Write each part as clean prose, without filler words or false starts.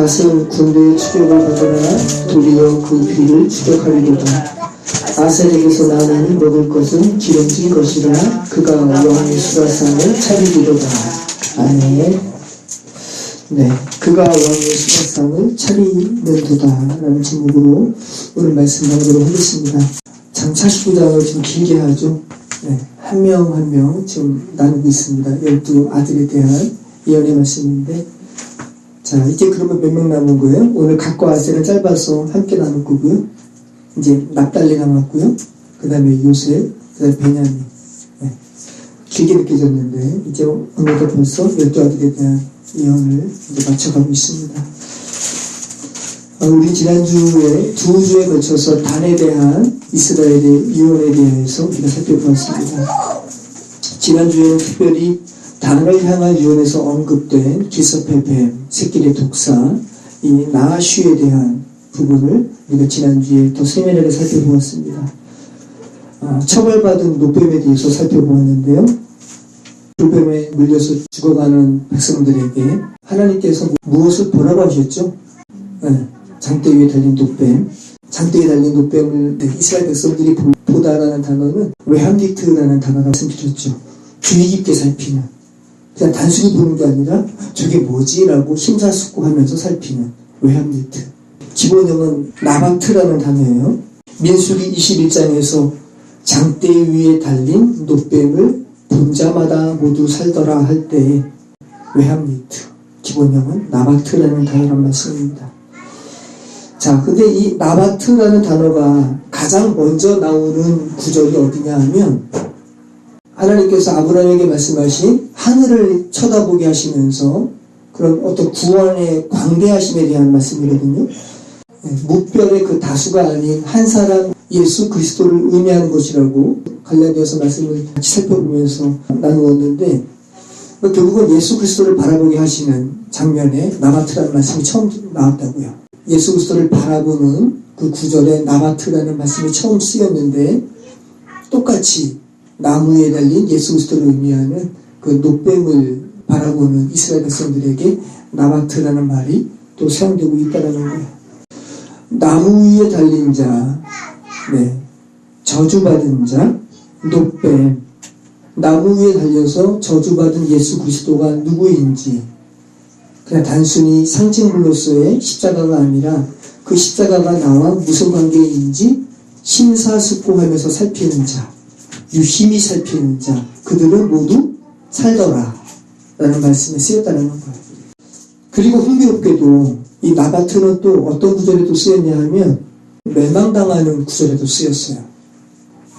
갓은 군대의 추격을 받으나 도리어 그 뒤를 추격하리로다. 아셀에게서 나는 먹을 것은 기름진 것이라 그가 왕의 수라상을 차리리로다. 아멘. 네, 그가 왕의 수라상을 차리는도다 라는 제목으로 오늘 말씀 나누도록 하겠습니다. 장 49장을 좀 길게 하죠. 네, 한 명 한 명 좀 나누고 있습니다. 12아들에 대한 예언의 말씀인데, 자, 이제 그러면 몇 명 남은 거예요? 오늘 갓과 아셀은 짧아서 함께 나눌 거고요. 이제 납달리 남았고요. 그 다음에 요셉, 그 다음에 베냐민. 네, 길게 느껴졌는데 이제 오늘도 벌써 12아들에 대한 예언을 이제 맞춰가고 있습니다. 우리 지난주에 두 주에 걸쳐서 단에 대한 이스라엘의 유언에 대해서 우리가 살펴보았습니다. 지난주에는 특별히 단을 향한 유언에서 언급된 기섭의 뱀, 새끼의 독사, 이 나아슈에 대한 부분을 우리가 지난주에 더 세밀하게 살펴보았습니다. 처벌받은 노뱀에 대해서 살펴보았는데요. 노뱀에 물려서 죽어가는 백성들에게 하나님께서 무엇을 보라고 하셨죠? 네, 장대 위에 달린 노뱀. 장대 위에 달린 노뱀을 이스라엘 백성들이 보다라는 단어는 외함니트라는 단어가 말씀드렸죠. 주의 깊게 살피는, 그냥 단순히 보는 게 아니라 저게 뭐지? 라고 심사숙고하면서 살피는 외함니트. 기본형은 나바트라는 단어예요. 민수기 21장에서 장대 위에 달린 노뱀을 본 자마다 모두 살더라 할 때 외함니트, 기본형은 나바트라는 단어란 말씀입니다. 자, 근데 이 나바트라는 단어가 가장 먼저 나오는 구절이 어디냐 하면 하나님께서 아브라함에게 말씀하신 하늘을 쳐다보게 하시면서 그런 어떤 구원의 광대하심에 대한 말씀이거든요. 무별의 그 다수가 아닌 한 사람 예수 그리스도를 의미하는 것이라고 갈라디아서 말씀을 같이 살펴보면서 나누었는데, 결국은 예수 그리스도를 바라보게 하시는 장면에 나바트라는 말씀이 처음 나왔다고요. 예수 그리스도를 바라보는 그 구절에 나바트라는 말씀이 처음 쓰였는데, 똑같이 나무에 달린 예수 그리스도를 의미하는 그 노뱀을 바라보는 이스라엘 백성들에게 나바트라는 말이 또 사용되고 있다는 거예요. 나무 위에 달린 자, 네, 저주받은 자, 노뱀. 나무 위에 달려서 저주받은 예수 그리스도가 누구인지 그냥 단순히 상징물로서의 십자가가 아니라 그 십자가가 나와 무슨 관계인지 심사숙고하면서 살피는 자, 유심히 살피는 자, 그들은 모두 살더라 라는 말씀에 쓰였다는 거예요. 그리고 흥미롭게도 이 나바트는 또 어떤 구절에도 쓰였냐 하면 멸망당하는 구절에도 쓰였어요.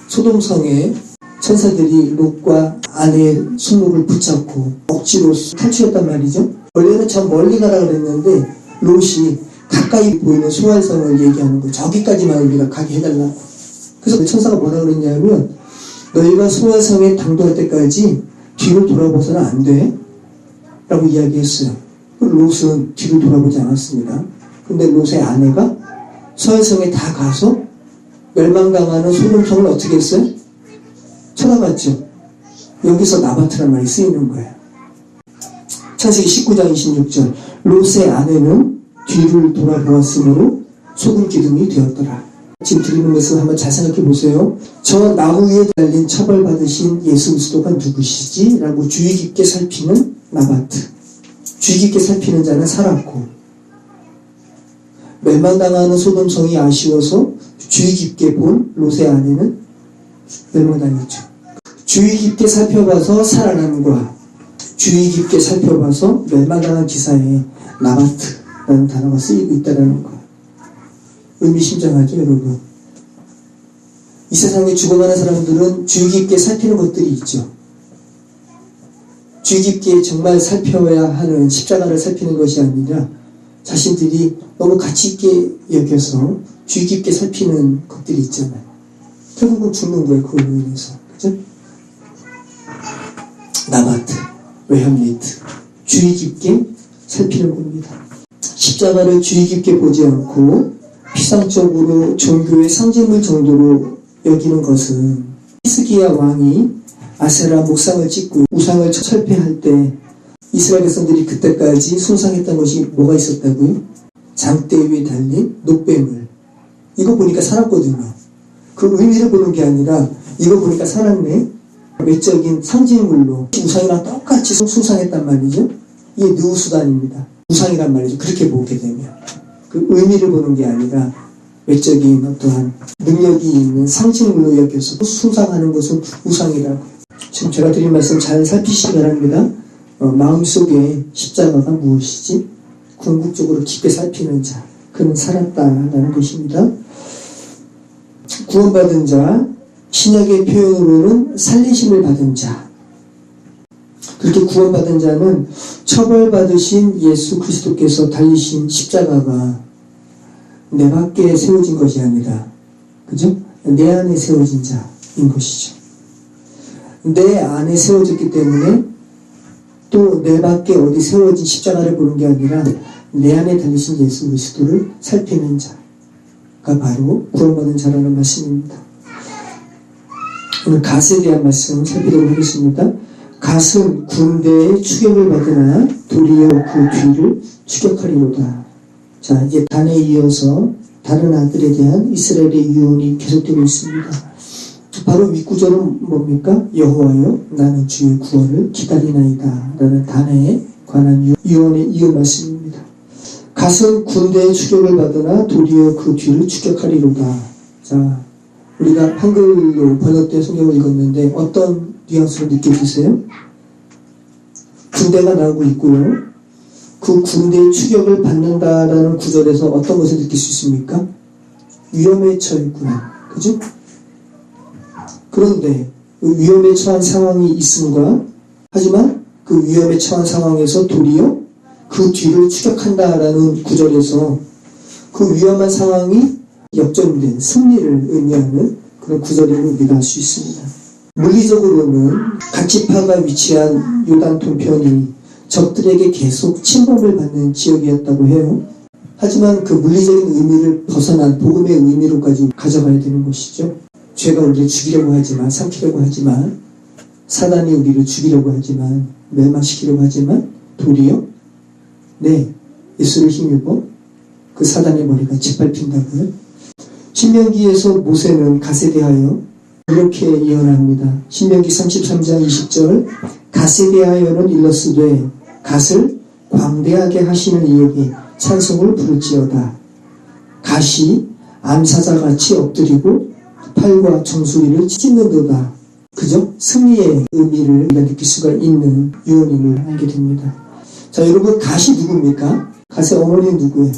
소돔성에 천사들이 롯과 아내의 손목을 붙잡고 억지로 탈출했단 말이죠. 원래는 저 멀리 가라 그랬는데 롯이 가까이 보이는 소환성을 얘기하는 거예요. 저기까지만 우리가 가게 해달라고. 그래서 천사가 뭐라 그랬냐면 너희가 소환성에 당도할 때까지 뒤를 돌아보서는 안 돼 라고 이야기했어요. 롯은 뒤를 돌아보지 않았습니다. 근데 롯의 아내가 소환성에 다 가서 멸망당하는 소돔성을 어떻게 했어요? 쳐다봤죠. 여기서 나바트란 말이 쓰이는 거예요. 창세기 19장 26절 롯의 아내는 뒤를 돌아보았으므로 소금 기둥이 되었더라. 지금 드리는 것을 한번 잘 생각해 보세요. 저 나무 위에 달린 처벌받으신 예수 그리스도가 누구시지? 라고 주의 깊게 살피는 나바트. 주의 깊게 살피는 자는 살았고, 멸망당하는 소돔성이 아쉬워서 주의 깊게 본 롯의 아내는 멸망당했죠. 주의 깊게 살펴봐서 살아남과 주의 깊게 살펴봐서 멸망당한 기사에 나바트라는 단어가 쓰이고 있다는 거. 의미심장하죠, 여러분. 이 세상에 죽어가는 사람들은 주의 깊게 살피는 것들이 있죠. 주의 깊게 정말 살펴야 하는 십자가를 살피는 것이 아니라 자신들이 너무 가치 있게 여겨서 주의 깊게 살피는 것들이 있잖아요. 결국은 죽는 거예요, 그걸로 인해서. 그죠? 나바트, 외함니트. 주의 깊게 살피는 겁니다. 십자가를 주의 깊게 보지 않고 피상적으로 종교의 상징물 정도로 여기는 것은 히스기야 왕이 아세라 목상을 찍고 우상을 철폐할 때 이스라엘 백성들이 그때까지 숭상했던 것이 뭐가 있었다고요? 장대 위에 달린 녹뱀을. 이거 보니까 살았거든요. 그 의미를 보는 게 아니라 이거 보니까 살았네. 외적인 상징물로 우상이랑 똑같이 숭상했단 말이죠. 이게 느우수단입니다. 우상이란 말이죠. 그렇게 보게 되면 그 의미를 보는 게 아니라 외적인 어떠한 능력이 있는 상징물로 여겨서 숭상하는 것은 우상이라고. 지금 제가 드린 말씀 잘 살피시기 바랍니다. 마음속에 십자가가 무엇이지? 궁극적으로 깊게 살피는 자, 그는 살았다라는 것입니다. 구원받은 자, 신약의 표현으로는 살리심을 받은 자. 그렇게 구원받은 자는 처벌받으신 예수 그리스도께서 달리신 십자가가 내 밖에 세워진 것이 아니라, 그죠? 내 안에 세워진 자인 것이죠. 내 안에 세워졌기 때문에 또 내 밖에 어디 세워진 십자가를 보는 게 아니라 내 안에 달리신 예수 그리스도를 살피는 자가 바로 구원받은 자라는 말씀입니다. 오늘 갓에 대한 말씀 살피도록 하겠습니다. 갓은 군대의 추격을 받으나 도리어 그 뒤를 추격하리로다. 자, 이제 단에 이어서 다른 아들에 대한 이스라엘의 유언이 계속되고 있습니다. 바로 윗구절은 뭡니까? 여호와여 나는 주의 구원을 기다리나이다 라는 단에 관한 유언의 이어 말씀입니다. 갓은 군대의 추격을 받으나 도리어 그 뒤를 추격하리로다. 자, 우리가 한글로 번역된 성경을 읽었는데 어떤 뉘앙스로 느껴지세요? 군대가 나오고 있고요. 그 군대의 추격을 받는다라는 구절에서 어떤 것을 느낄 수 있습니까? 위험에 처했구나. 그죠? 그런데 그 위험에 처한 상황이 있음과 하지만 그 위험에 처한 상황에서 도리어 그 뒤를 추격한다라는 구절에서 그 위험한 상황이 역전된 승리를 의미하는 그런 구절임을 우리가 알 수 있습니다. 물리적으로는 갓지파가 위치한 요단 동편이 적들에게 계속 침범을 받는 지역이었다고 해요. 하지만 그 물리적인 의미를 벗어난 복음의 의미로까지 가져가야 되는 것이죠. 죄가 우리를 죽이려고 하지만, 삼키려고 하지만, 사단이 우리를 죽이려고 하지만, 멸망시키려고 하지만 도리어 예수를 힘입어 그 사단의 머리가 짓밟힌다고요. 신명기에서 모세는 갓에 대하여 이렇게 예언합니다. 신명기 33장 20절 갓에 대하여는 일러스되 갓을 광대하게 하시는 이에게 찬송을 부를지어다. 갓이 암사자같이 엎드리고 팔과 정수리를 찢는도다. 그죠? 승리의 의미를 우리가 느낄 수가 있는 유언임을 알게 됩니다. 자, 여러분 갓이 누굽니까? 갓의 어머니는 누구예요?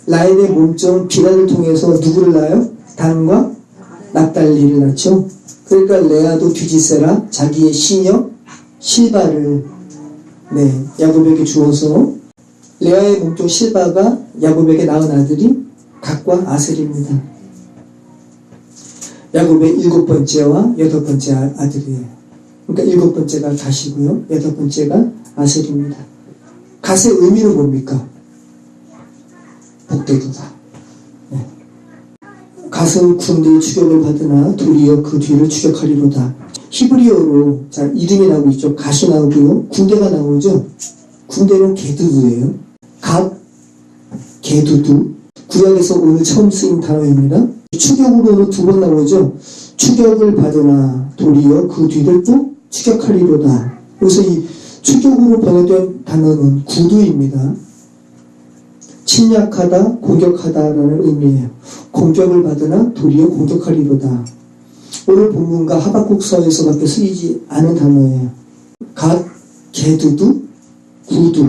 라헬의 몸종 비라를 통해서 누구를 낳아요? 단과 납달리를 낳죠. 그러니까 레아도 뒤집세라 자기의 시녀 실바를 야곱에게 주어서 레아의 몸종 실바가 야곱에게 낳은 아들이 갓과 아셀입니다. 야곱의 7번째와 8번째 아들이에요. 그러니까 7번째가 갓이고요. 8번째가 아셀입니다. 갓의 의미는 뭡니까? 복되도다. 갓은 군대의 추격을 받으나 도리어 그 뒤를 추격하리로다. 히브리어로 자 이름이 나오고 있죠. 갓이 나오고요. 군대가 나오죠. 군대는 게두두예요. 갓, 게두두. 구약에서 오늘 처음 쓰인 단어입니다. 추격으로는 2번 나오죠. 추격을 받으나 도리어 그 뒤를 또 추격하리로다. 그래서 이 추격으로 번역된 단어는 구두입니다. 침략하다, 공격하다라는 의미예요. 공격을 받으나 도리어 공격하리로다. 오늘 본문과 하박국서에서밖에 쓰이지 않은 단어예요. 갓, 게두두, 구두.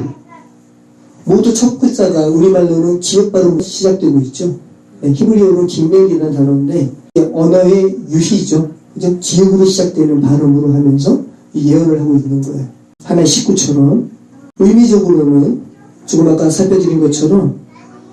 모두 첫 글자가 우리말로는 기역 발음으로 시작되고 있죠. 히브리어로는 김멜이라는 단어인데 언어의 유희죠. 기역으로 시작되는 발음으로 하면서 예언을 하고 있는 거예요. 하나의 식구처럼. 의미적으로는 조금 아까 살펴드린 것처럼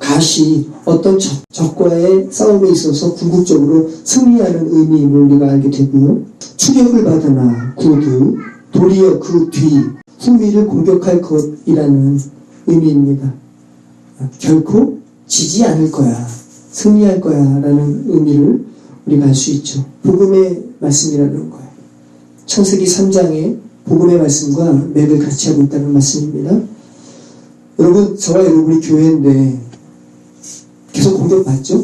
갓이 어떤 적과의 싸움에 있어서 궁극적으로 승리하는 의미임을 우리가 알게 되고요. 추격을 받으나 구두, 도리어 그 뒤, 후미를 공격할 것이라는 의미입니다. 결코 지지 않을 거야, 승리할 거야 라는 의미를 우리가 알 수 있죠. 복음의 말씀이라는 거예요. 창세기 3장에 복음의 말씀과 맥을 같이 하고 있다는 말씀입니다. 여러분, 저와 여러분이 교회인데 계속 공격받죠?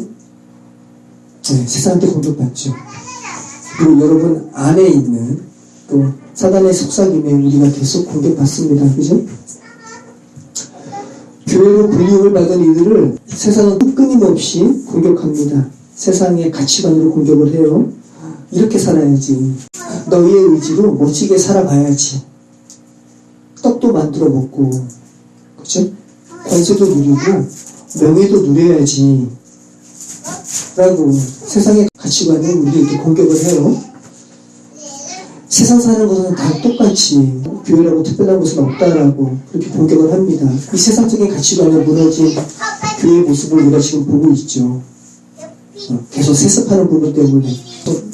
네, 세상한테 공격받죠. 그리고 여러분 안에 있는 또 사단의 속삭임에 우리가 계속 공격받습니다. 그죠? 교회로 불리움을 받은 이들을 세상은 끊임없이 공격합니다. 세상의 가치관으로 공격을 해요. 이렇게 살아야지. 너희의 의지로 멋지게 살아가야지. 떡도 만들어 먹고, 그죠? 권세도 누리고, 명예도 누려야지. 라고 세상의 가치관을 우리에게 공격을 해요. 세상 사는 것은 다 똑같이 교회라고 특별한 것은 없다라고 그렇게 공격을 합니다. 이 세상적인 가치관에 무너진 교회의 모습을 우리가 지금 보고 있죠. 계속 세습하는 부분 때문에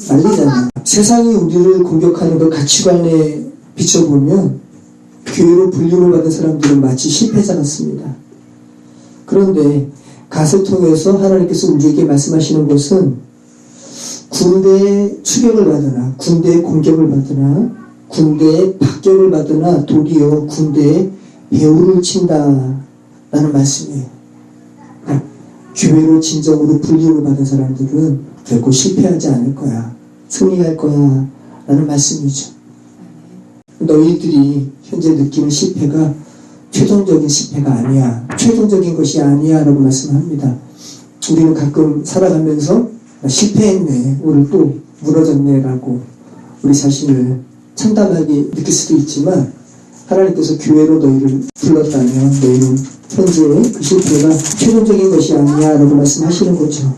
난리잖아요. 세상이 우리를 공격하는 그 가치관에 비춰보면 교회로 불림을 받은 사람들은 마치 실패자 같습니다. 그런데 갓을 통해서 하나님께서 우리에게 말씀하시는 것은 군대의 추격을 받으나, 군대의 공격을 받으나, 군대의 박격을 받으나 도리어 군대의 배후를 친다라는 말씀이에요. 교회로 진정으로 불림을 받은 사람들은 결코 실패하지 않을 거야. 승리할 거야. 라는 말씀이죠. 너희들이 현재 느끼는 실패가 최종적인 실패가 아니야. 최종적인 것이 아니야. 라고 말씀합니다. 우리는 가끔 살아가면서 실패했네. 오늘 또 무너졌네. 라고 우리 자신을 참담하게 느낄 수도 있지만 하나님께서 교회로 너희를 불렀다면 너희는 현재 그 실패가 최종적인 것이 아니야 라고 말씀하시는 거죠.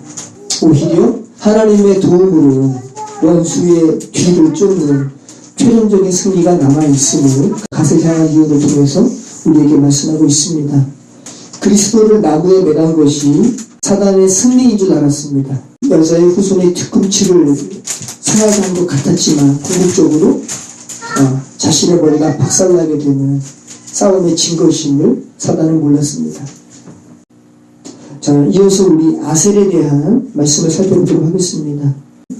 오히려 하나님의 도움으로 원수의 뒤를 쫓는 최종적인 승리가 남아있음을 갓을 향한 이유를 통해서 우리에게 말씀하고 있습니다. 그리스도를 나무에 매단 것이 사단의 승리인 줄 알았습니다. 여자의 후손의 뒤꿈치를 상하게 한 것 같았지만 궁극적으로 자신의 머리가 박살나게 되는 싸움에 진 것임을 사단은 몰랐습니다. 자, 이어서 우리 아셀에 대한 말씀을 살펴보도록 하겠습니다.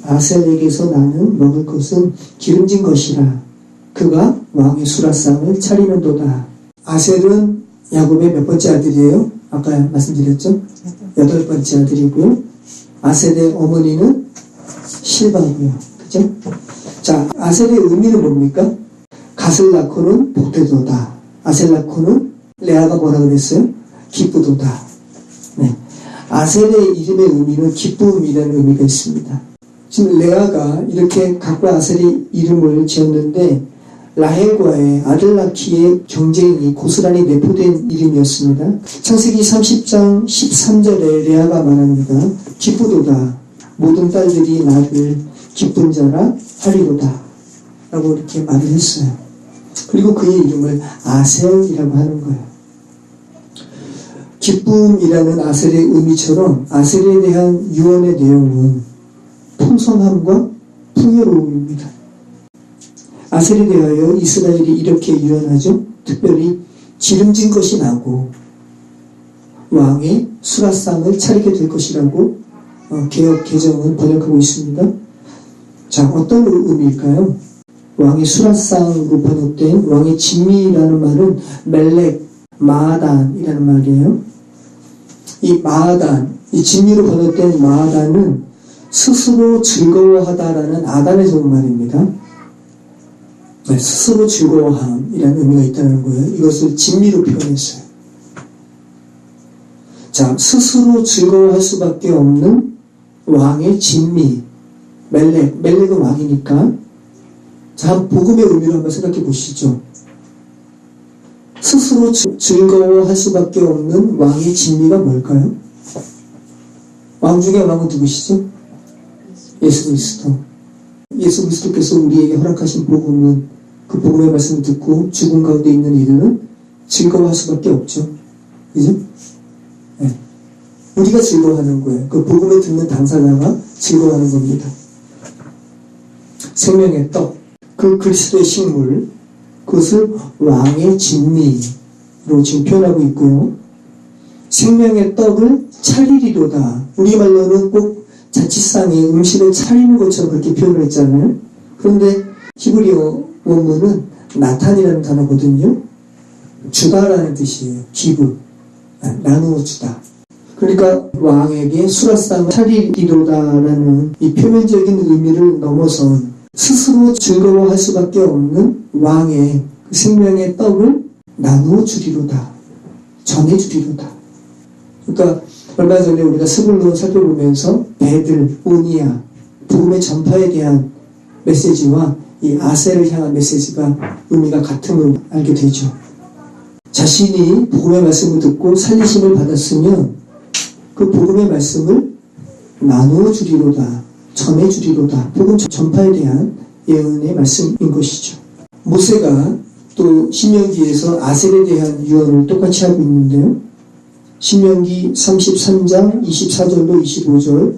아셀에게서 나는 먹을 것은 기름진 것이라 그가 왕의 수라상을 차리는도다. 아셀은 야곱의 몇 번째 아들이에요? 아까 말씀드렸죠? 8번째 아들이고요. 아셀의 어머니는 실바고요. 그죠? 자, 아셀의 의미는 뭡니까? 갓을 낳고는 복되도다. 아셀 낳고는 레아가 뭐라 그랬어요? 기쁘도다. 네. 아셀의 이름의 의미는 기쁨이라는 의미가 있습니다. 지금 레아가 이렇게 각과 아셀의 이름을 지었는데 라헬과의 아들 낳기의 경쟁이 고스란히 내포된 이름이었습니다. 창세기 30장 13절에 레아가 말합니다. 기쁘도다. 모든 딸들이 나를 기쁜 자라 하리로다. 라고 이렇게 말을 했어요. 그리고 그의 이름을 아셀이라고 하는 거예요. 기쁨이라는 아셀의 의미처럼 아셀에 대한 유언의 내용은 풍성함과 풍요로움입니다. 아셀에 대하여 이스라엘이 이렇게 유언하죠. 특별히 기름진 것이 나고 왕의 수라상을 차리게 될 것이라고 개역 개정은 번역하고 있습니다. 자, 어떤 의미일까요? 왕의 수라상으로 번역된 왕의 진미라는 말은 멜렉, 마아단이라는 말이에요. 이 마아단, 이 진미로 번역된 마아단은 스스로 즐거워하다라는 아담에서 온 말입니다. 네, 스스로 즐거워함이라는 의미가 있다는 거예요. 이것을 진미로 표현했어요. 자, 스스로 즐거워할 수밖에 없는 왕의 진미, 멜렉은 왕이니까. 자, 복음의 의미로 한번 생각해 보시죠. 스스로 즐거워할 수밖에 없는 왕의 진미가 뭘까요? 왕 중에 왕은 누구시죠? 예수 그리스도. 예수 그리스도께서 우리에게 허락하신 복음은 그 복음의 말씀을 듣고 죽음 가운데 있는 이들은 즐거워할 수밖에 없죠. 그죠? 네. 우리가 즐거워하는 거예요. 그 복음을 듣는 당사자가 즐거워하는 겁니다. 생명의 떡, 그 그리스도의 식물, 그것을 왕의 진미로 지금 표현하고 있고요. 생명의 떡을 차리리로다. 우리말로는 꼭 자취상에 음식을 차리는 것처럼 그렇게 표현을 했잖아요. 그런데 히브리어 원문은 나탄이라는 단어거든요. 주다라는 뜻이에요. 기브, 나누어 주다. 그러니까 왕에게 수라상을 차리리로다라는 이 표면적인 의미를 넘어선 스스로 즐거워할 수밖에 없는 왕의 생명의 떡을 나누어 주리로다. 전해 주리로다. 그러니까 얼마 전에 우리가 스불론 살펴보면서 베들, 오니아, 복음의 전파에 대한 메시지와 이 아셀을 향한 메시지가 의미가 같음을 알게 되죠. 자신이 복음의 말씀을 듣고 살리심을 받았으면 그 복음의 말씀을 나누어 주리로다, 전해 주리로다. 복음 전파에 대한 예언의 말씀인 것이죠. 모세가 또 신명기에서 아셀에 대한 유언을 똑같이 하고 있는데요. 신명기 33장 24절로 25절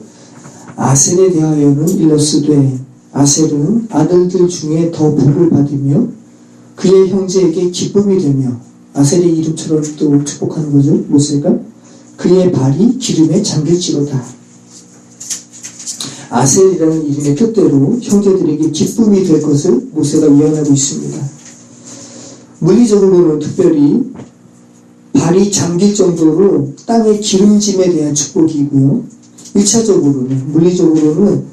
아셀에 대하여는 일러스되 아셀은 아들들 중에 더 복을 받으며 그의 형제에게 기쁨이 되며 아셀의 이름처럼 또 축복하는 거죠. 모세가 그의 발이 기름에 잠길지로다. 아셀이라는 이름의 뜻대로 형제들에게 기쁨이 될 것을 모세가 예언하고 있습니다. 물리적으로는 특별히 발이 잠길 정도로 땅의 기름짐에 대한 축복이고요. 1차적으로는 물리적으로는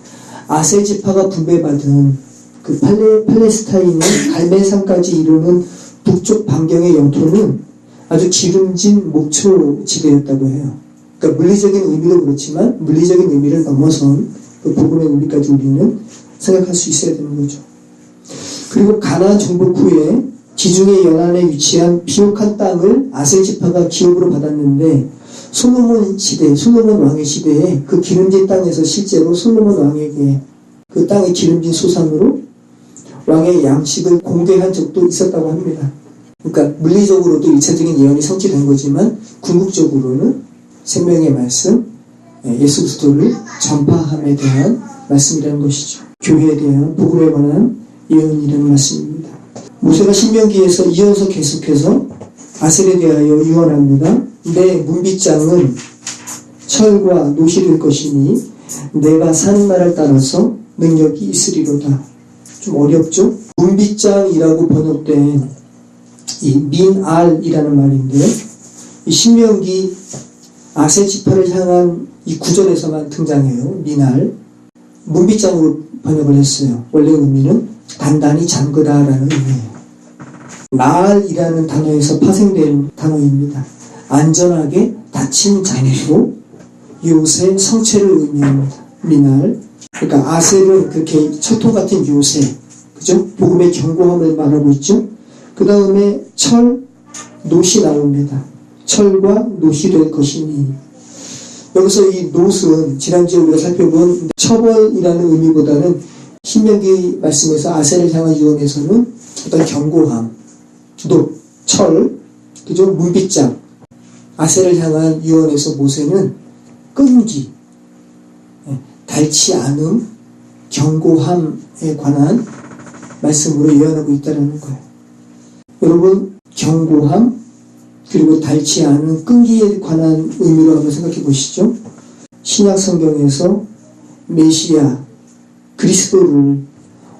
아셀 지파가 분배받은 그 팔레스타인의 갈멜산까지 이르는 북쪽 반경의 영토는 아주 기름진 목초 지대였다고 해요. 그러니까 물리적인 의미도 그렇지만 물리적인 의미를 넘어선 그 복음의 의미까지 우리는 생각할 수 있어야 되는 거죠. 그리고 가나안 정복 후에 지중해 연안에 위치한 비옥한 땅을 아셀 지파가 기업으로 받았는데 솔로몬 왕의 시대에 그 기름진 땅에서 실제로 솔로몬 왕에게 그 땅의 기름진 소산으로 왕의 양식을 공개한 적도 있었다고 합니다. 그러니까 물리적으로도 일차적인 예언이 성취된 거지만 궁극적으로는 생명의 말씀, 예수 그리스도를 전파함에 대한 말씀이라는 것이죠. 교회에 대한 복음에 관한 예언이라는 말씀입니다. 모세가 신명기에서 이어서 계속해서 아셀에 대하여 유언합니다. 내 문빗장은 철과 노시 될 것이니 내가 사는 날을 따라서 능력이 있으리로다. 좀 어렵죠? 문빗장이라고 번역된 이 민알이라는 말인데요. 이 신명기 아셀 지파를 향한 이 구절에서만 등장해요. 민알. 문빗장으로 번역을 했어요. 원래 의미는 단단히 잠그다라는 의미예요. 나알이라는 단어에서 파생된 단어입니다. 안전하게 닫힌 장소, 요새, 성체를 의미합니다. 미날. 그러니까 아셀은 그렇게 철통 같은 요새, 그죠? 복음의 견고함을 말하고 있죠. 그 다음에 철, 노시 나옵니다. 철과 노시 될 것이니. 여기서 이 노스는 지난주에 우리가 살펴본 처벌이라는 의미보다는 신명기 말씀에서 아셀을 향한 유언에서는 어떤 견고함, 노, 철, 그죠? 문빗장. 아셀을 향한 유언에서 모세는 끈기, 닳지 않음, 견고함에 관한 말씀으로 예언하고 있다는 거예요. 여러분, 견고함, 그리고 닳지 않은 끈기에 관한 의미로 한번 생각해 보시죠. 신약 성경에서 메시아, 그리스도를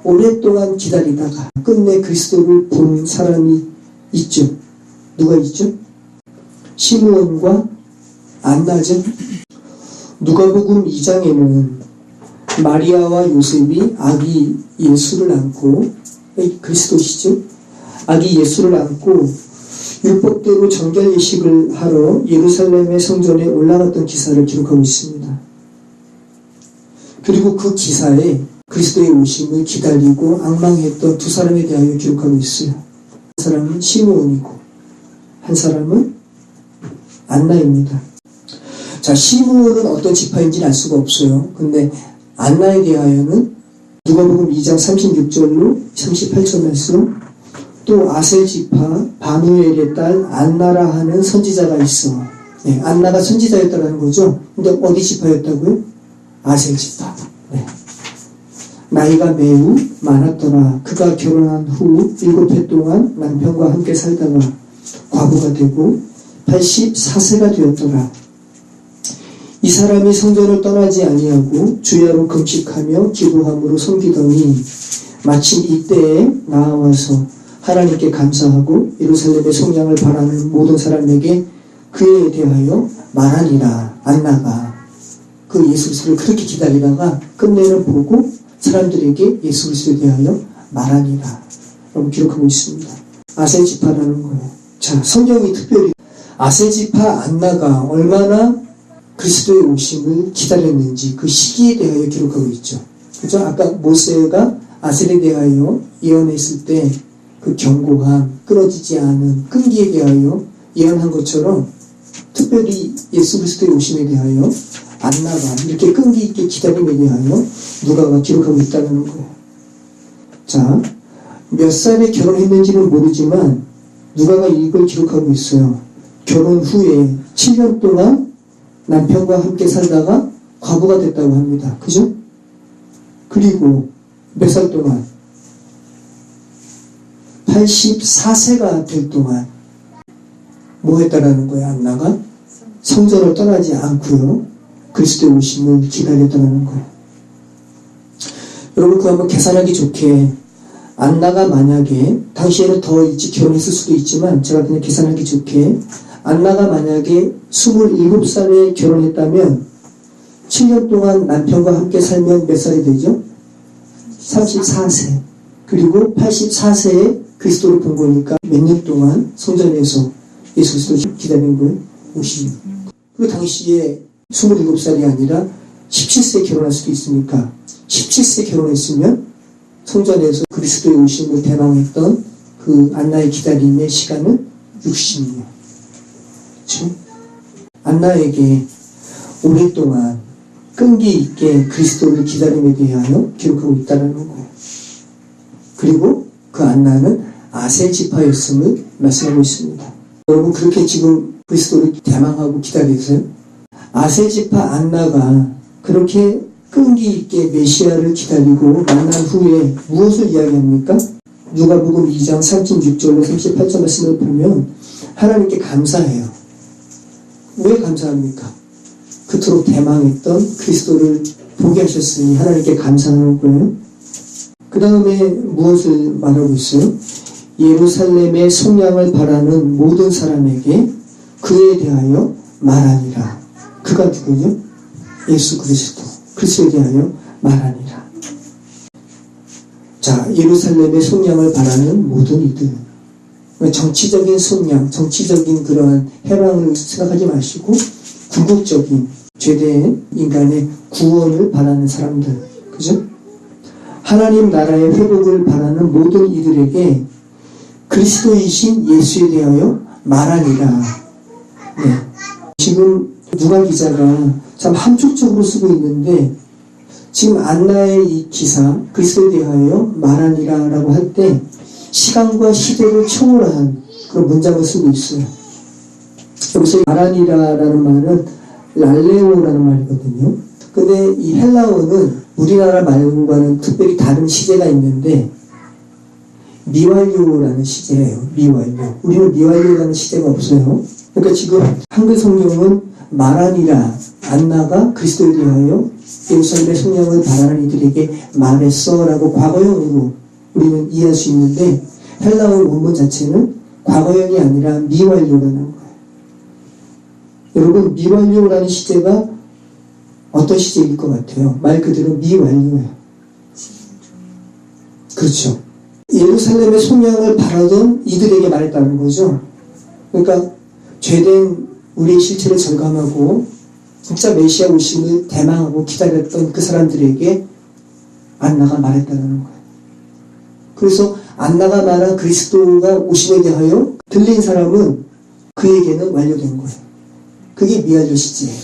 오랫동안 기다리다가 끝내 그리스도를 본 사람이 있죠. 누가 있죠? 시므온과 안나죠. 누가복음 2장에는 마리아와 요셉이 아기 예수를 안고, 그리스도시죠. 아기 예수를 안고 율법대로 정결 예식을 하러 예루살렘의 성전에 올라갔던 기사를 기록하고 있습니다. 그리고 그 기사에 그리스도의 오심을 기다리고 앙망했던 두 사람에 대하여 기록하고 있어요. 한 사람은 시므온이고 한 사람은 안나입니다. 자, 시므온은 어떤 지파인지는 알 수가 없어요. 근데 안나에 대하여는 누가복음 2장 36절로 38절 말씀, 또 아셀 지파 바누엘의 딸 안나라 하는 선지자가 있어. 네, 안나가 선지자였다는 거죠. 근데 어디 지파였다고요? 아셀 지파. 네. 나이가 매우 많았더라. 그가 결혼한 후 7해 동안 남편과 함께 살다가 과부가 되고 84세가 되었더라. 이 사람이 성전을 떠나지 아니하고 주야로 금식하며 기도함으로 섬기더니 마침 이때에 나와서 하나님께 감사하고 예루살렘의 속량을 바라는 모든 사람에게 그에 대하여 말하니라. 안나가 그 예수 그리스도를 그렇게 기다리다가 끝내는 보고 사람들에게 예수 그리스도에 대하여 말하니라. 라고 기록하고 있습니다. 아셀지파라는 거예요. 자, 성경이 특별히 아셀지파 안나가 얼마나 그리스도의 오심을 기다렸는지 그 시기에 대하여 기록하고 있죠. 그죠? 아까 모세가 아셀에 대하여 예언했을 때 그 견고함, 끊어지지 않은 끈기에 대하여 예언한 것처럼 특별히 예수 그리스도의 오심에 대하여 안나가 이렇게 끈기 있게 기다림에 대하여 누가가 기록하고 있다는 거예요. 자, 몇 살에 결혼했는지는 모르지만 누가가 이걸 기록하고 있어요. 결혼 후에 7년 동안 남편과 함께 살다가 과부가 됐다고 합니다. 그죠? 그리고 몇 살 동안? 84세가 될 동안 뭐 했다라는 거예요? 안나가 성전을 떠나지 않고요. 그리스도의 오심을 기다렸다는 거예요. 여러분, 그거 한번 계산하기 좋게 안나가 만약에 당시에는 더 일찍 결혼했을 수도 있지만 제가 그냥 계산하기 좋게 안나가 만약에 27살에 결혼했다면 7년 동안 남편과 함께 살면 몇 살이 되죠? 34세. 그리고 84세에 그리스도를 본 거니까 몇 년 동안 성전에서 예수 그리스도를 기다린 거예요? 50년. 그 당시에 27살이 아니라 17세 결혼할 수도 있으니까 17세 결혼했으면 성전에서 그리스도의 오심을 대망했던 그 안나의 기다림의 시간은 60년. 그렇죠? 안나에게 오랫동안 끈기 있게 그리스도를 기다림에 대하여 기록하고 있다는 거예요. 그리고 그 안나는 아셀 지파였음을 말씀하고 있습니다. 여러분, 그렇게 지금 그리스도를 대망하고 기다리세요? 아셀 지파 안나가 그렇게 끈기 있게 메시아를 기다리고 만난 후에 무엇을 이야기합니까? 누가복음 2장 36절로 38절 말씀을 보면 하나님께 감사해요. 왜 감사합니까? 그토록 대망했던 그리스도를 보게 하셨으니 하나님께 감사하는 거예요. 그 다음에 무엇을 말하고 있어요? 예루살렘의 속량을 바라는 모든 사람에게 그에 대하여 말하니라. 그가 누구죠? 예수 그리스도. 그리스도에 대하여 말하니라. 자, 예루살렘의 속량을 바라는 모든 이들. 정치적인 속량, 정치적인 그러한 해방을 생각하지 마시고 궁극적인 죄된 인간의 구원을 바라는 사람들. 그죠? 하나님 나라의 회복을 바라는 모든 이들에게 그리스도이신 예수에 대하여 말하니라. 네. 지금 누가 기자가 참 함축적으로 쓰고 있는데 지금 안나의 이 기사 그리스도에 대하여 말하니라 라고 할 때 시간과 시대를 초월한 그런 문장을 쓰고 있어요. 여기서 말하니라 라는 말은 랄레오라는 말이거든요. 근데 이 헬라어는 우리나라 말과는 특별히 다른 시제가 있는데 미완료라는 시제예요. 미완료. 우리는 미완료라는 시제가 없어요. 그러니까 지금 한글 성경은 말하니라 안나가 그리스도에 대하여 예루살렘의 속량을 바라는 이들에게 말했어 라고 과거형으로 우리는 이해할 수 있는데 헬라어 원문 자체는 과거형이 아니라 미완료라는 거예요. 여러분, 미완료라는 시제가 어떤 시제일 것 같아요? 말 그대로 미완료예요. 그렇죠. 예루살렘의 속량을 바라던 이들에게 말했다는 거죠. 그러니까 죄된 우리의 실체를 절감하고 진짜 메시아 오심을 대망하고 기다렸던 그 사람들에게 안나가 말했다는 거예요. 그래서 안나가 말한 그리스도가 오심에 대하여 들린 사람은 그에게는 완료된 거예요. 그게 미완료 시제예요.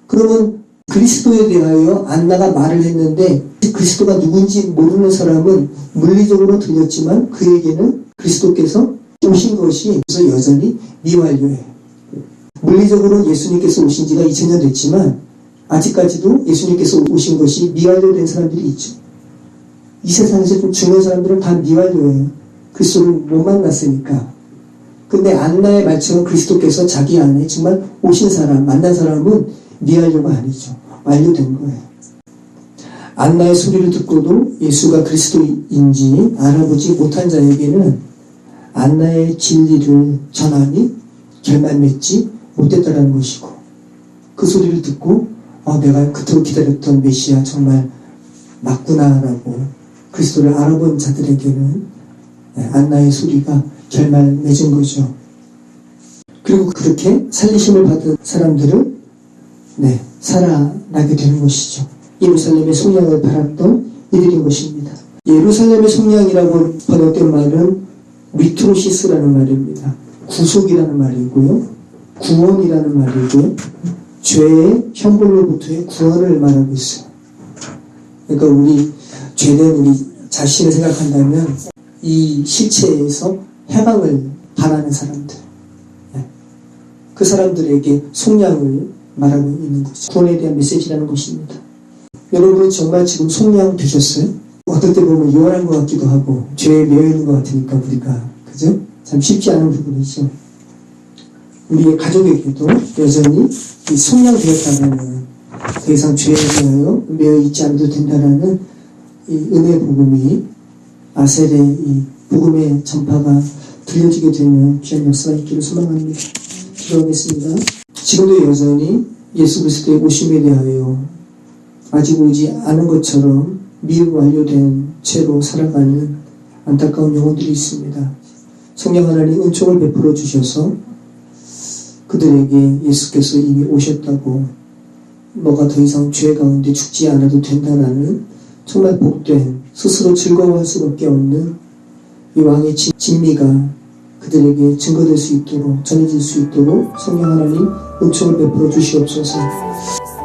그러면 그리스도에 대하여 안나가 말을 했는데 그리스도가 누군지 모르는 사람은 물리적으로 들렸지만 그에게는 그리스도께서 오신 것이 그래서 여전히 미완료예요. 물리적으로 예수님께서 오신 지가 2000년 됐지만 아직까지도 예수님께서 오신 것이 미완료된 사람들이 있죠. 이 세상에서 좀 중요한 사람들은 다 미완료예요. 그리스도를 못 만났으니까. 근데 안나의 말처럼 그리스도께서 자기 안에 정말 오신 사람, 만난 사람은 미완료가 아니죠. 완료된 거예요. 안나의 소리를 듣고도 예수가 그리스도인지 알아보지 못한 자에게는 안나의 진리를 전하니 결말 맺지 못했다라는 것이고, 그 소리를 듣고 내가 그토록 기다렸던 메시아 정말 맞구나라고 그리스도를 알아본 자들에게는 안나의 소리가 결말 맺은 거죠. 그리고 그렇게 살리심을 받은 사람들은 살아나게 되는 것이죠. 예루살렘의 속량을 바랐던 이들인 것입니다. 예루살렘의 속량이라고 번역된 말은 리트로시스라는 말입니다. 구속이라는 말이고요, 구원이라는 말이고요, 죄의 형벌로부터의 구원을 말하고 있어요. 그러니까 우리 죄는 우리 자신을 생각한다면 이 실체에서 해방을 바라는 사람들, 그 사람들에게 속량을 말하고 있는 거죠. 구원에 대한 메시지라는 것입니다. 여러분은 정말 지금 속량 되셨어요? 어떨 때 보면 요란한 것 같기도 하고 죄에 매여 있는 것 같으니까 우리가, 그죠? 참 쉽지 않은 부분이죠. 우리의 가족에게도 여전히 이 속량되었다면 더 이상 죄에 매여 있지 않아도 된다라는 이 은혜 복음이, 아셀의 이 복음의 전파가 들려지게 되면 귀한 역사가 있기를 소망합니다. 기도하겠습니다. 지금도 여전히 예수 그리스도의 오심에 대하여 아직 오지 않은 것처럼 미완료된 채로 살아가는 안타까운 영혼들이 있습니다. 성령 하나님 은총을 베풀어 주셔서 그들에게 예수께서 이미 오셨다고, 너가 더 이상 죄 가운데 죽지 않아도 된다는 정말 복된, 스스로 즐거워할 수밖에 없는 이 왕의 진리가 그들에게 증거될 수 있도록, 전해질 수 있도록 성령 하나님 은총을 베풀어 주시옵소서.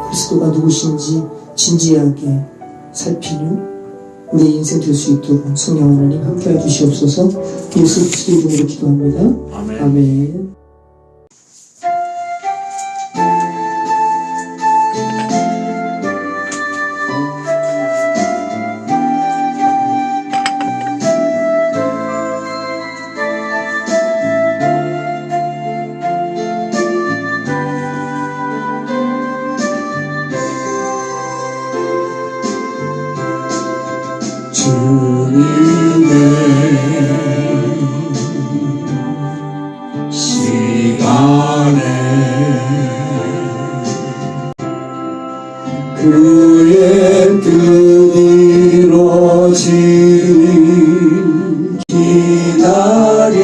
그리스도가 누구신지 진지하게 살피는 우리 인생 될 수 있도록 성령 하나님 함께해 주시옵소서. 예수 그리스도 이름으로 기도합니다. 아멘. 아멘. 주님의 시간에 그의 뜻 이루어지길 기다려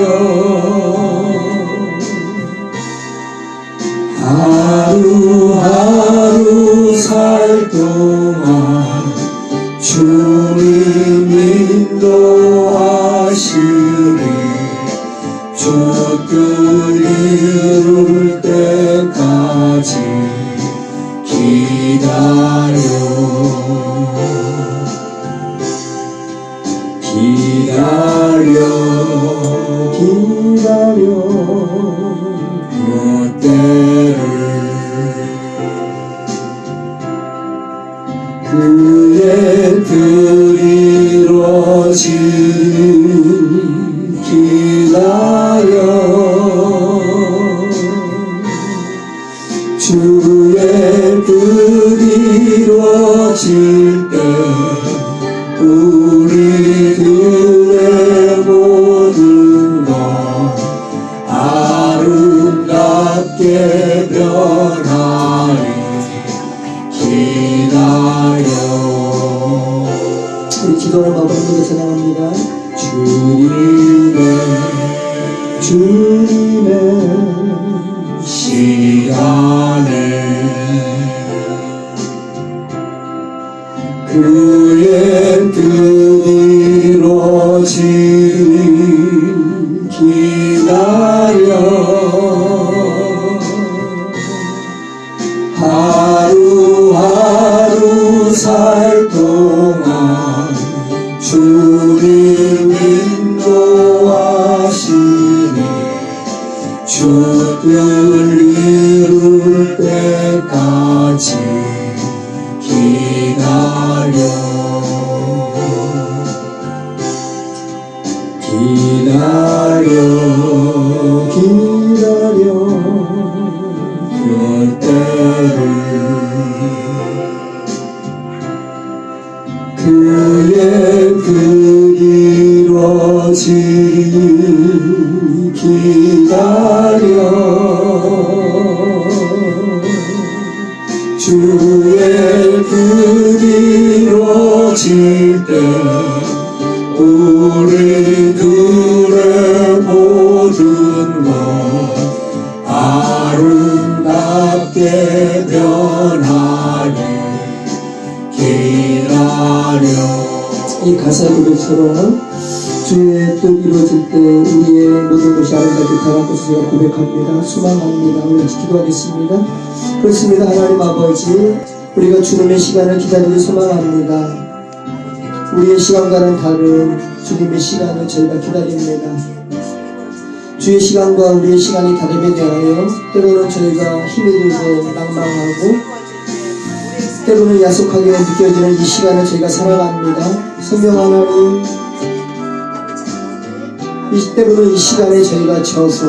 하루하루 살 동안 주님 인도하시니 주뜻 이룰 때까지 기다려 그때를 그의 뜻 이루어지길 기다려 주의 뜻 이루어질 때 우리들의 모든 것 아름답게 변하리 기다려. 우리 기도를 마음으로 찬양합니다. 주님의 시간에 그의 뜻 이루어지길 기다려 하루하루 살 동안 주님 인도하시니 주뜻 이룰 때까지 기다려 그때를 그의 뜻 이루어지길 가사의 고백처럼 주의 뜻 이루어질 때 우리의 모든 것이 아름답게 변할 것을 제가 고백합니다. 소망합니다. 우리 같이 기도하겠습니다. 그렇습니다. 하나님 아버지, 우리가 주님의 시간을 기다리기 소망합니다. 우리의 시간과는 다른 주님의 시간을 저희가 기다립니다. 주의 시간과 우리의 시간이 다름에 대하여 때로는 저희가 힘이 들고 낭망하고 때로는 야속하게 느껴지는 이 시간을 저희가 살아갑니다. 성령 하나님, 때로는 이 시간에 저희가 져서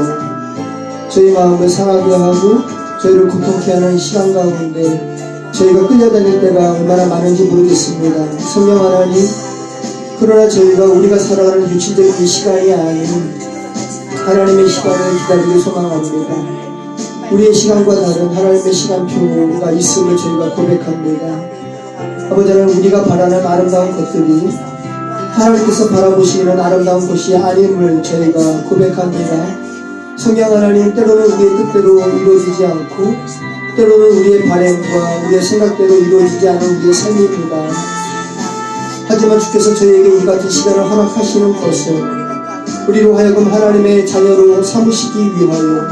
저희 마음을 상하게 하고 저희를 고통케 하는 시간 가운데 저희가 끌려다닐 때가 얼마나 많은지 모르겠습니다. 성령 하나님, 그러나 저희가 우리가 살아가는 육신적인 이 시간이 아닌 하나님의 시간을 기다리기 소망합니다. 우리의 시간과 다른 하나님의 시간표가 있음을 저희가 고백합니다. 아버지 하나님, 우리가 바라는 아름다운 것들이 하나님께서 바라보시는 아름다운 것이 아님을 저희가 고백합니다. 성령 하나님, 때로는 우리의 뜻대로 이루어지지 않고 때로는 우리의 바램과 우리의 생각대로 이루어지지 않은 우리의 삶입니다. 하지만 주께서 저희에게 이 같은 시간을 허락하시는 것은 우리로 하여금 하나님의 자녀로 삼으시기 위하여,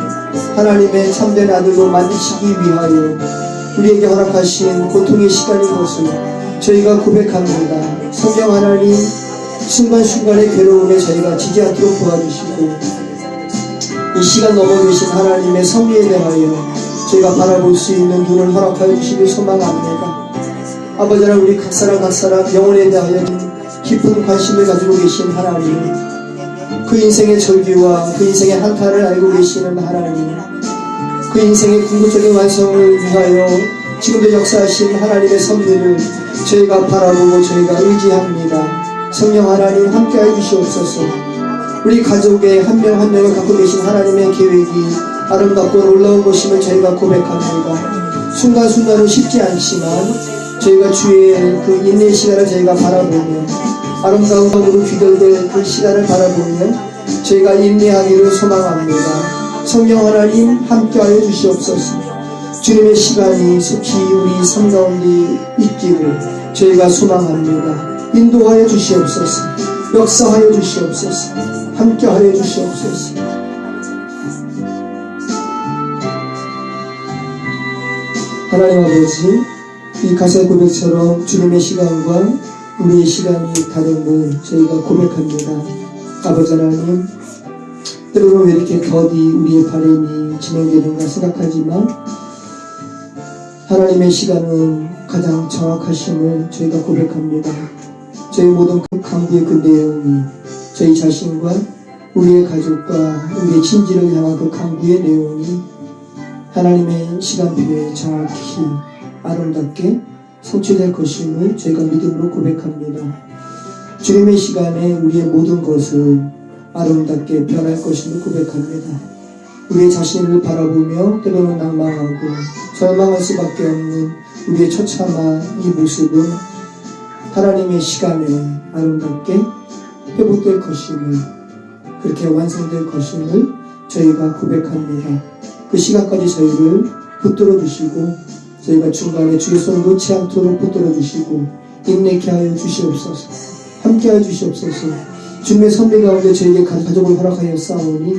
하나님의 참된 아들로 만드시기 위하여 우리에게 허락하신 고통의 시간인 것을 저희가 고백합니다. 성령 하나님, 순간순간의 괴로움에 저희가 지지 않도록 도와주시고 이 시간 넘어 계신 하나님의 섭리에 대하여 저희가 바라볼 수 있는 눈을 허락하여 주시길 소망합니다. 아버지 하나님, 우리 각 사람 영혼에 대하여 깊은 관심을 가지고 계신 하나님, 그 인생의 절규와 그 인생의 한타를 알고 계시는 하나님, 그 인생의 궁극적인 완성을 위하여 지금도 역사하신 하나님의 섭리를 저희가 바라보고 저희가 의지합니다. 성령 하나님, 함께하여 주시옵소서. 우리 가족의 한 명 한 명을 갖고 계신 하나님의 계획이 아름답고 놀라운 것임을 저희가 고백합니다. 순간순간은 쉽지 않지만 저희가 주의 그 인내의 시간을 저희가 바라보며 아름다운 것으로 귀결될 그 시간을 바라보며 저희가 인내하기를 소망합니다. 성령 하나님, 함께하여 주시옵소서. 주님의 시간이 속히 우리 삶 가운데 있기를 저희가 소망합니다. 인도하여 주시옵소서. 역사하여 주시옵소서. 함께하여 주시옵소서. 하나님 아버지, 이 가사의 고백처럼 주님의 시간과 우리의 시간이 다름을 저희가 고백합니다. 아버지 하나님, 때로는 왜 이렇게 더디 우리의 바람이 진행되는가 생각하지만 하나님의 시간은 가장 정확하심을 저희가 고백합니다. 저희 모든 그 강구의 그 내용이 저희 자신과 우리의 가족과 우리의 친지를 향한 그 강구의 내용이 하나님의 시간표에 정확히 아름답게 성취될 것임을 저희가 믿음으로 고백합니다. 주님의 시간에 우리의 모든 것을 아름답게 변할 것임을 고백합니다. 우리의 자신을 바라보며 때로는 낭망하고 절망할 수밖에 없는 우리의 처참한 이 모습은 하나님의 시간에 아름답게 회복될 것임을, 그렇게 완성될 것임을 저희가 고백합니다. 그 시간까지 저희를 붙들어 주시고 저희가 중간에 주의 손을 놓지 않도록 붙들어 주시고 인내케 하여 주시옵소서. 함께 하여 주시옵소서. 주님의 섭리 가운데 저에게 가족을 허락하여 싸우니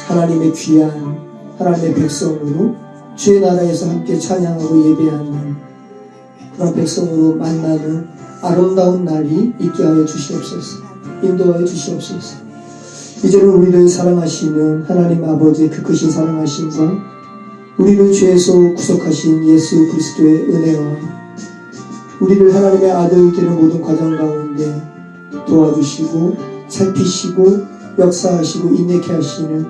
하나님의 귀한 하나님의 백성으로 주의 나라에서 함께 찬양하고 예배하는 그런 백성으로 만나는 아름다운 날이 있게 하여 주시옵소서. 인도하여 주시옵소서. 이제는 우리를 사랑하시는 하나님 아버지의 그 크신 사랑하심과 우리를 죄에서 구속하신 예수 그리스도의 은혜와 우리를 하나님의 아들 되는 모든 과정 가운데 도와주시고 살피시고 역사하시고 인내케 하시는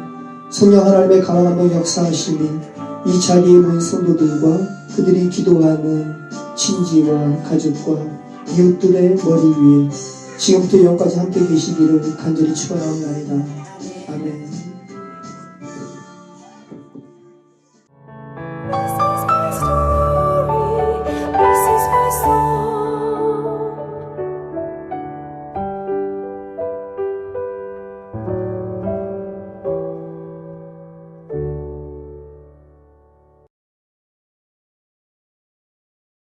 성령 하나님의 강함과 역사하심이 이 자리에 모인 성도들과 그들이 기도하는 친지와 가족과 이웃들의 머리 위에 지금부터 영까지 함께 계시기를 간절히 축원하옵나이다. 아멘.